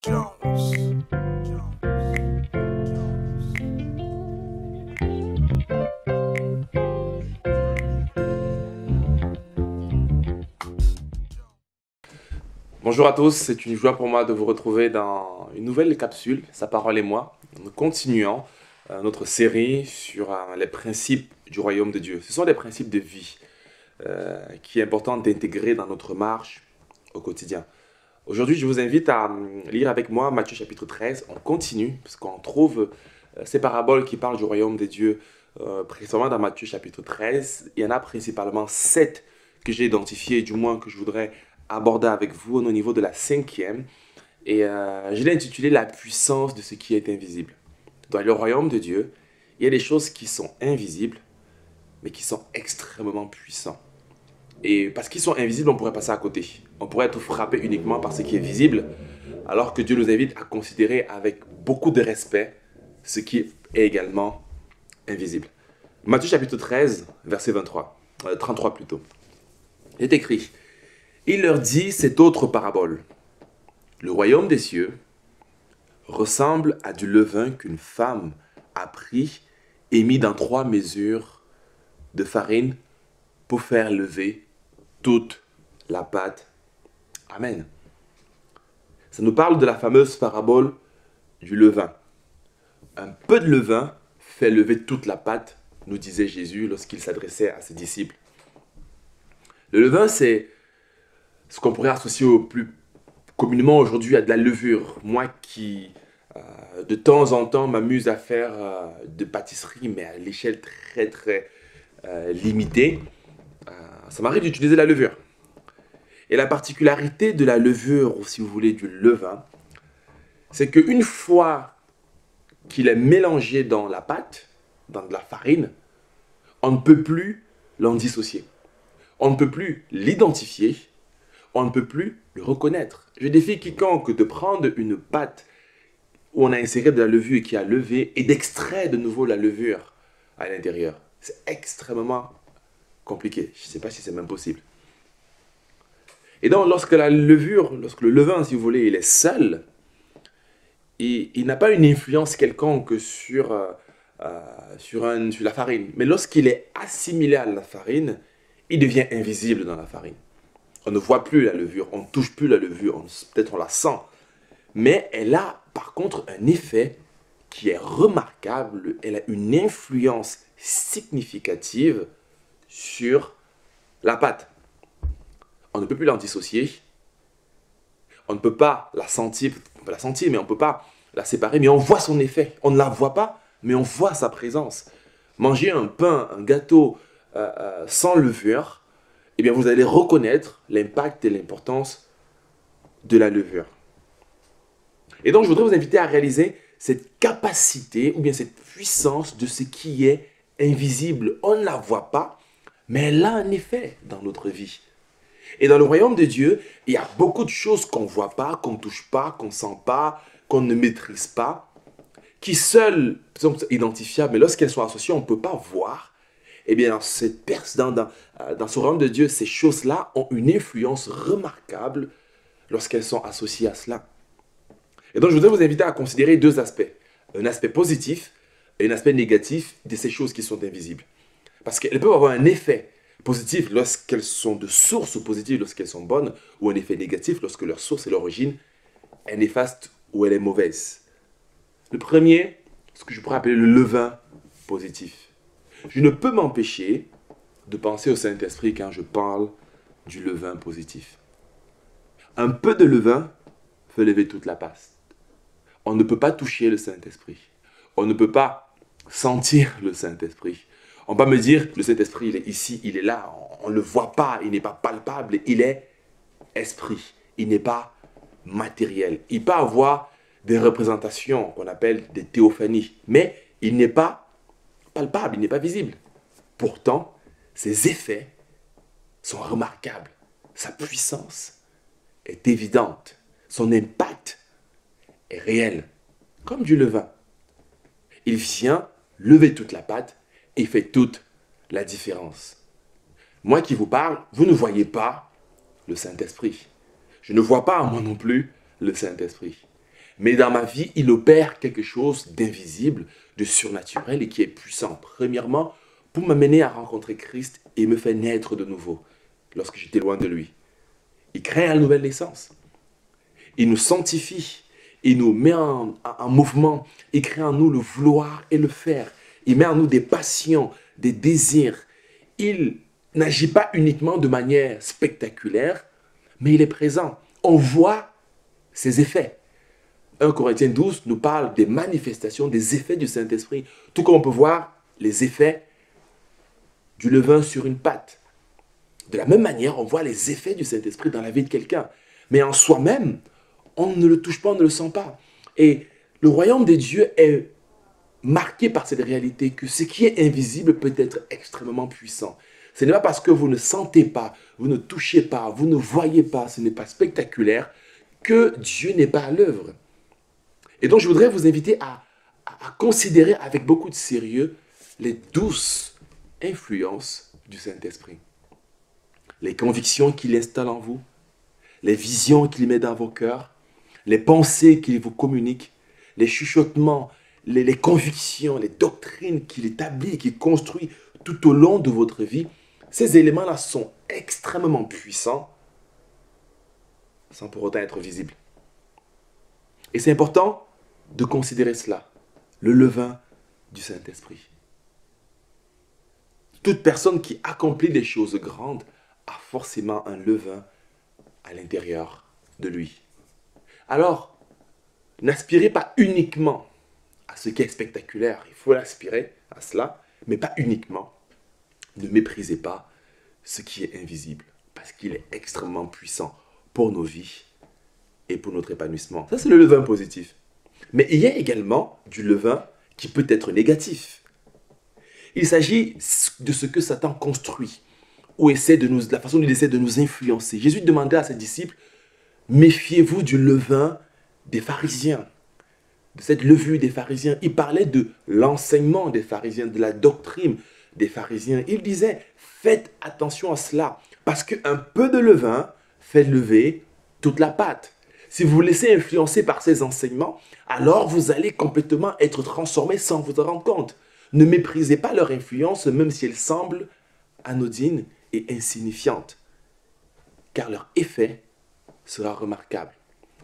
Jones. Bonjour à tous, c'est une joie pour moi de vous retrouver dans une nouvelle capsule, Sa parole et moi. Nous continuons notre série sur les principes du royaume de Dieu. Ce sont des principes de vie qui est important d'intégrer dans notre marche au quotidien. Aujourd'hui, je vous invite à lire avec moi Matthieu chapitre 13. On continue, parce qu'on trouve ces paraboles qui parlent du royaume de Dieu précisément dans Matthieu chapitre 13. Il y en a principalement 7 que j'ai identifiées, du moins que je voudrais aborder avec vous au niveau de la cinquième. Et je l'ai intitulé La puissance de ce qui est invisible. Dans le royaume de Dieu, il y a des choses qui sont invisibles, mais qui sont extrêmement puissants. Et parce qu'ils sont invisibles, on pourrait passer à côté. On pourrait être frappé uniquement par ce qui est visible, alors que Dieu nous invite à considérer avec beaucoup de respect ce qui est également invisible. Matthieu chapitre 13, verset 33 plutôt. Il est écrit, il leur dit cette autre parabole. Le royaume des cieux ressemble à du levain qu'une femme a pris et mis dans 3 mesures de farine pour faire lever toute la pâte. Amen. Ça nous parle de la fameuse parabole du levain. Un peu de levain fait lever toute la pâte, nous disait Jésus lorsqu'il s'adressait à ses disciples. Le levain, c'est ce qu'on pourrait associer au plus communément aujourd'hui à de la levure. Moi qui, de temps en temps, m'amuse à faire de pâtisserie, mais à l'échelle très limitée, ça m'arrive d'utiliser la levure. Et la particularité de la levure, ou si vous voulez, du levain, c'est qu'une fois qu'il est mélangé dans la pâte, dans de la farine, on ne peut plus l'en dissocier. On ne peut plus l'identifier, on ne peut plus le reconnaître. Je défie quiconque de prendre une pâte où on a inséré de la levure et qui a levé et d'extraire de nouveau la levure à l'intérieur. C'est extrêmement compliqué. Je ne sais pas si c'est même possible. Et donc, lorsque le levain, si vous voulez, il est seul, il n'a pas une influence quelconque sur la farine. Mais lorsqu'il est assimilé à la farine, il devient invisible dans la farine. On ne voit plus la levure, on ne touche plus la levure, peut-être on la sent. Mais elle a par contre un effet qui est remarquable, elle a une influence significative sur la pâte. On ne peut plus l'en dissocier, on ne peut pas la sentir, on peut la sentir, mais on ne peut pas la séparer, mais on voit son effet. On ne la voit pas, mais on voit sa présence. Manger un pain, un gâteau sans levure, eh bien vous allez reconnaître l'impact et l'importance de la levure. Et donc je voudrais vous inviter à réaliser cette capacité ou bien cette puissance de ce qui est invisible. On ne la voit pas, mais elle a un effet dans notre vie. Et dans le royaume de Dieu, il y a beaucoup de choses qu'on ne voit pas, qu'on ne touche pas, qu'on ne sent pas, qu'on ne maîtrise pas, qui seules sont identifiables, mais lorsqu'elles sont associées, on ne peut pas voir. Eh bien, dans ce royaume de Dieu, ces choses-là ont une influence remarquable lorsqu'elles sont associées à cela. Et donc, je voudrais vous inviter à considérer 2 aspects. Un aspect positif et un aspect négatif de ces choses qui sont invisibles. Parce qu'elles peuvent avoir un effet positif lorsqu'elles sont de source positive, lorsqu'elles sont bonnes, ou un effet négatif lorsque leur source et l'origine est néfaste ou elle est mauvaise. Le premier, ce que je pourrais appeler le levain positif. Je ne peux m'empêcher de penser au Saint-Esprit quand je parle du levain positif. Un peu de levain fait lever toute la pâte. On ne peut pas toucher le Saint-Esprit. On ne peut pas sentir le Saint-Esprit. On va me dire, le Saint-Esprit, il est ici, il est là. On ne le voit pas, il n'est pas palpable. Il est esprit. Il n'est pas matériel. Il peut avoir des représentations qu'on appelle des théophanies. Mais il n'est pas palpable, il n'est pas visible. Pourtant, ses effets sont remarquables. Sa puissance est évidente. Son impact est réel, comme du levain. Il vient lever toute la pâte et fait toute la différence. Moi qui vous parle, vous ne voyez pas le Saint-Esprit. Je ne vois pas, moi non plus, le Saint-Esprit. Mais dans ma vie, il opère quelque chose d'invisible, de surnaturel et qui est puissant. Premièrement, pour m'amener à rencontrer Christ et me faire naître de nouveau lorsque j'étais loin de lui. Il crée une nouvelle naissance. Il nous sanctifie. Il nous met en mouvement. Il crée en nous le vouloir et le faire. Il met en nous des passions, des désirs. Il n'agit pas uniquement de manière spectaculaire, mais il est présent. On voit ses effets. 1 Corinthiens 12 nous parle des manifestations, des effets du Saint-Esprit. Tout comme on peut voir les effets du levain sur une pâte. De la même manière, on voit les effets du Saint-Esprit dans la vie de quelqu'un. Mais en soi-même, on ne le touche pas, on ne le sent pas. Et le royaume de Dieu est marqué par cette réalité que ce qui est invisible peut être extrêmement puissant. Ce n'est pas parce que vous ne sentez pas, vous ne touchez pas, vous ne voyez pas, ce n'est pas spectaculaire, que Dieu n'est pas à l'œuvre. Et donc je voudrais vous inviter à considérer avec beaucoup de sérieux les douces influences du Saint-Esprit. Les convictions qu'il installe en vous, les visions qu'il met dans vos cœurs, les pensées qu'il vous communique, les chuchotements, les convictions, les doctrines qu'il établit, qu'il construit tout au long de votre vie. Ces éléments-là sont extrêmement puissants sans pour autant être visibles. Et c'est important de considérer cela, le levain du Saint-Esprit. Toute personne qui accomplit des choses grandes a forcément un levain à l'intérieur de lui. Alors, n'aspirez pas uniquement à ce qui est spectaculaire, il faut l'aspirer à cela, mais pas uniquement. Ne méprisez pas ce qui est invisible, parce qu'il est extrêmement puissant pour nos vies et pour notre épanouissement. Ça, c'est le levain positif. Mais il y a également du levain qui peut être négatif. Il s'agit de ce que Satan construit, ou la façon dont il essaie de nous influencer. Jésus demandait à ses disciples, méfiez-vous du levain des pharisiens, de cette levure des pharisiens. Il parlait de l'enseignement des pharisiens, de la doctrine des pharisiens. Il disait, faites attention à cela, parce qu'un peu de levain fait lever toute la pâte. Si vous vous laissez influencer par ces enseignements, alors vous allez complètement être transformé sans vous en rendre compte. Ne méprisez pas leur influence, même si elle semble anodine et insignifiante, car leur effet sera remarquable.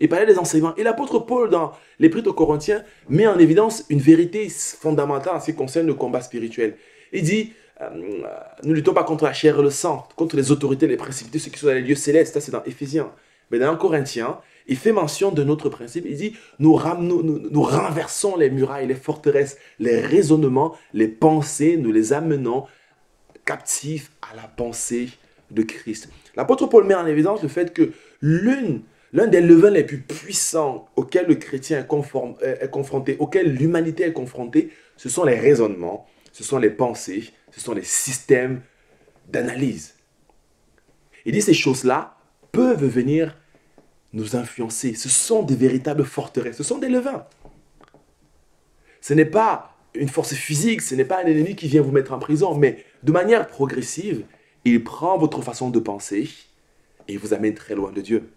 Il parlait des enseignements. Et l'apôtre Paul, dans l'Épître aux Corinthiens, met en évidence une vérité fondamentale en ce qui concerne le combat spirituel. Il dit, nous ne luttons pas contre la chair et le sang, contre les autorités, les principautés, ceux qui sont dans les lieux célestes. Ça, c'est dans Éphésiens. Mais dans Corinthiens, il fait mention de notre principe. Il dit, nous renversons les murailles, les forteresses, les raisonnements, les pensées, nous les amenons captifs à la pensée de Christ. L'apôtre Paul met en évidence le fait que l'un des levains les plus puissants auxquels le chrétien est confronté, auxquels l'humanité est confrontée, ce sont les raisonnements, ce sont les pensées, ce sont les systèmes d'analyse. Il dit ces choses-là peuvent venir nous influencer. Ce sont des véritables forteresses, ce sont des levains. Ce n'est pas une force physique, ce n'est pas un ennemi qui vient vous mettre en prison, mais de manière progressive, il prend votre façon de penser et vous amène très loin de Dieu.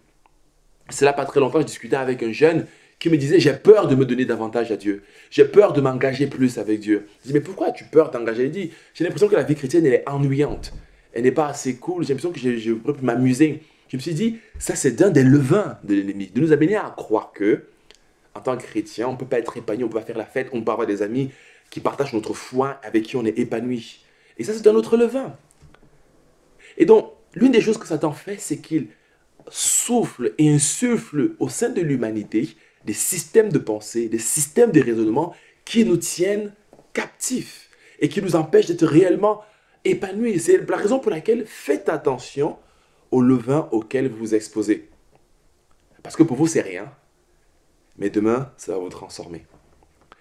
C'est là pas très longtemps, je discutais avec un jeune qui me disait, j'ai peur de me donner davantage à Dieu. J'ai peur de m'engager plus avec Dieu. Je dis, mais pourquoi as-tu peur de t'engager? Il dit, j'ai l'impression que la vie chrétienne, elle est ennuyante. Elle n'est pas assez cool. J'ai l'impression que je peux m'amuser. Je me suis dit, ça c'est un des levains de l'ennemi. De nous amener à croire que, en tant que chrétien, on ne peut pas être épanoui, on ne peut pas faire la fête, on peut avoir des amis qui partagent notre foi, avec qui on est épanoui. Et ça, c'est un autre levain. Et donc, l'une des choses que Satan fait, c'est qu'il souffle et insuffle au sein de l'humanité des systèmes de pensée, des systèmes de raisonnement qui nous tiennent captifs et qui nous empêchent d'être réellement épanouis. C'est la raison pour laquelle faites attention au levain auquel vous vous exposez. Parce que pour vous, c'est rien, mais demain, ça va vous transformer.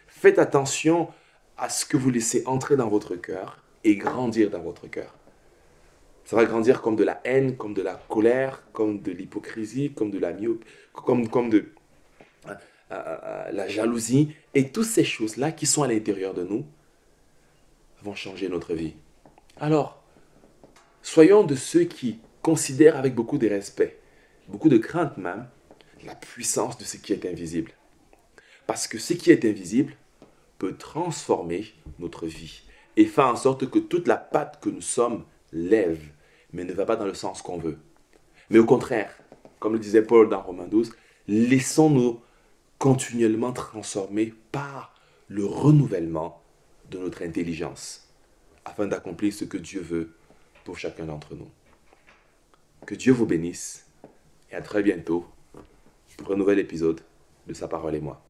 Faites attention à ce que vous laissez entrer dans votre cœur et grandir dans votre cœur. Ça va grandir comme de la haine, comme de la colère, comme de l'hypocrisie, comme de la comme de la jalousie. Et toutes ces choses-là qui sont à l'intérieur de nous vont changer notre vie. Alors, soyons de ceux qui considèrent avec beaucoup de respect, beaucoup de crainte même, la puissance de ce qui est invisible. Parce que ce qui est invisible peut transformer notre vie et faire en sorte que toute la patte que nous sommes lève, mais ne va pas dans le sens qu'on veut. Mais au contraire, comme le disait Paul dans Romains 12, laissons-nous continuellement transformer par le renouvellement de notre intelligence, afin d'accomplir ce que Dieu veut pour chacun d'entre nous. Que Dieu vous bénisse et à très bientôt pour un nouvel épisode de Sa parole et moi.